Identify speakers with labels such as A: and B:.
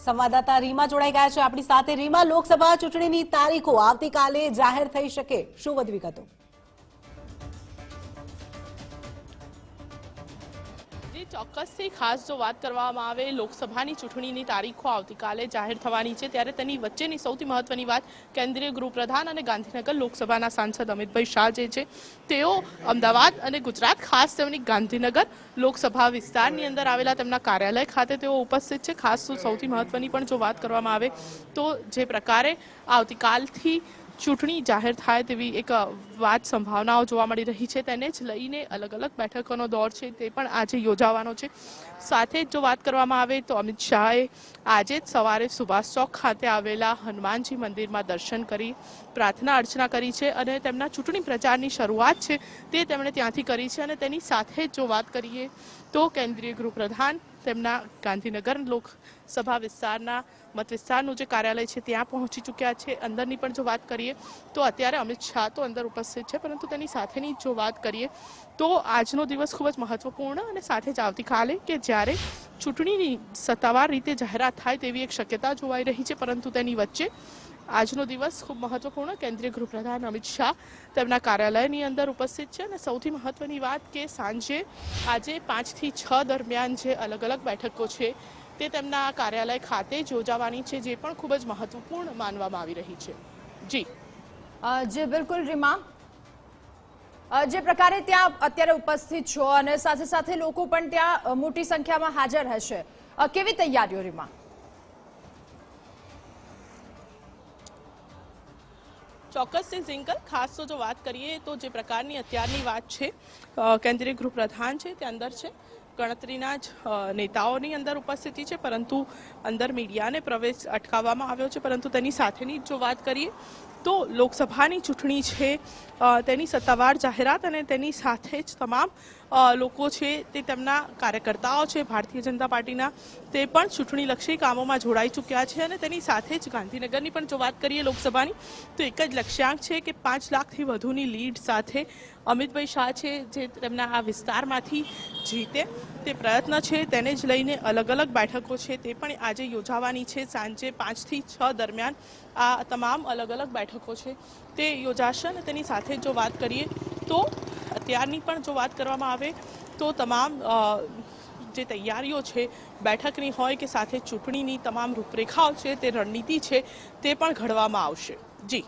A: સંવાદદાતા રીમા જોડાઈ ગયા છે આપણી સાથે। રીમા, લોકસભા ચૂંટણીની તારીખો આવતીકાલે જાહેર થઈ શકે, શું વધુ વિગતો?
B: ચોક્કસથી ખાસ જો વાત કરવામાં આવે લોકસભાની ચૂંટણીની તારીખો આવતીકાલે જાહેર થવાની છે, ત્યારે તેની વચ્ચેની સૌથી મહત્વની વાત કેન્દ્રીય ગૃહપ્રધાન અને ગાંધીનગર લોકસભાના સાંસદ અમિતભાઈ શાહ જે છે તેઓ અમદાવાદ અને ગુજરાત, ખાસ તેમની ગાંધીનગર લોકસભા વિસ્તારની અંદર આવેલા તેમના કાર્યાલય ખાતે તેઓ ઉપસ્થિત છે। ખાસ સૌથી મહત્વની પણ જો વાત કરવામાં આવે તો જે પ્રકારે આવતીકાલથી ચૂંટણી જાહેર થાય તેવી એક વાત સંભાવનાઓ જોવા મળી રહી છે, તેને જ લઈને અલગ અલગ બેઠકોનો દોર છે તે પણ આજે યોજાવાનો છે। સાથે જ જો વાત કરવામાં આવે તો અમિત શાહે આજે જ સવારે સુભાષ ચોક ખાતે આવેલા હનુમાનજી મંદિરમાં દર્શન કરી પ્રાર્થના અર્ચના કરી છે અને તેમના ચૂંટણી પ્રચારની શરૂઆત છે તે તેમણે ત્યાંથી કરી છે। અને તેની સાથે જ જો વાત કરીએ તો કેન્દ્રીય ગૃહપ્રધાન તેમના ગાંધીનગર લોકસભા વિસ્તારના મત વિસ્તારનું જે કાર્યાલય છે ત્યાં પહોંચી ચૂક્યા છે। અંદરની પણ જો વાત કરીએ તો અત્યારે અમિત શાહ તો અંદર ઉપસ્થિત છે, પરંતુ તેની સાથેની જો વાત કરીએ તો આજનો દિવસ ખૂબ જ મહત્વપૂર્ણ અને સાથે જ આવતીકાલે કે જ્યારે ચૂંટણીની સત્તાવાર રીતે જાહેરાત થાય તેવી એક શક્યતા જોવાઈ રહી છે, પરંતુ તેની વચ્ચે આજનો દિવસ ખૂબ મહત્વપૂર્ણ। કેન્દ્રીય ગૃહપ્રધાન અમિત શાહ તેમના કાર્યાલયની અંદર ઉપસ્થિત છે અને સૌથી મહત્વની વાત કે સાંજે આજે 5 થી 6 દરમિયાન જે અલગ અલગ બેઠકો છે તે તેમના કાર્યાલય ખાતે જ યોજાવાની છે, જે પણ ખૂબ જ મહત્વપૂર્ણ માનવામાં આવી રહી છે।
C: જી બિલકુલ રીમા, જે પ્રકારે ત્યાં અત્યારે ઉપસ્થિત છો અને સાથે સાથે લોકો પણ ત્યાં મોટી સંખ્યામાં હાજર હશે, કેવી તૈયારીઓ રીમા?
B: ચોક્કસથી ઝિંકલ, ખાસ તો જો વાત કરીએ તો જે પ્રકારની અત્યારની વાત છે, કેન્દ્રીય ગૃહપ્રધાન છે તે અંદર છે, ગણતરીના જ નેતાઓની અંદર ઉપસ્થિતિ છે, પરંતુ અંદર મીડિયાને પ્રવેશ અટકાવવામાં આવ્યો છે। પરંતુ તેની સાથેની જો વાત કરીએ તો લોકસભાની ચૂંટણી છે તેની સત્તાવાર જાહેરાત અને તેની સાથે જ તમામ લોકો છે તે તેમના કાર્યકર્તાઓ છે ભારતીય જનતા પાર્ટીના, તે પણ ચૂંટણીલક્ષી કામોમાં જોડાઈ ચૂક્યા છે। અને તેની સાથે જ ગાંધીનગરની પણ જો વાત કરીએ લોકસભાની તો એક જ લક્ષ્યાંક છે કે 5 લાખથી વધુની લીડ સાથે અમિતભાઈ શાહ છે જે તેમના આ વિસ્તારમાંથી જીતે તે પ્રયત્ન છે, તેને જ લઈને અલગ અલગ બેઠકો છે તે પણ આજે યોજાવાની છે। સાંજે 5 થી 6 દરમિયાન આ તમામ અલગ અલગ બેઠકો છે તે યોજાશે। અને તેની સાથે જો વાત કરીએ તો અત્યારની પણ જો વાત કરવામાં આવે તો તમામ જે તૈયારીઓ છે બેઠકની હોય કે સાથે ચૂંટણીની તમામ રૂપરેખાઓ છે તે રણનીતિ છે તે પણ ઘડવામાં આવશે। જી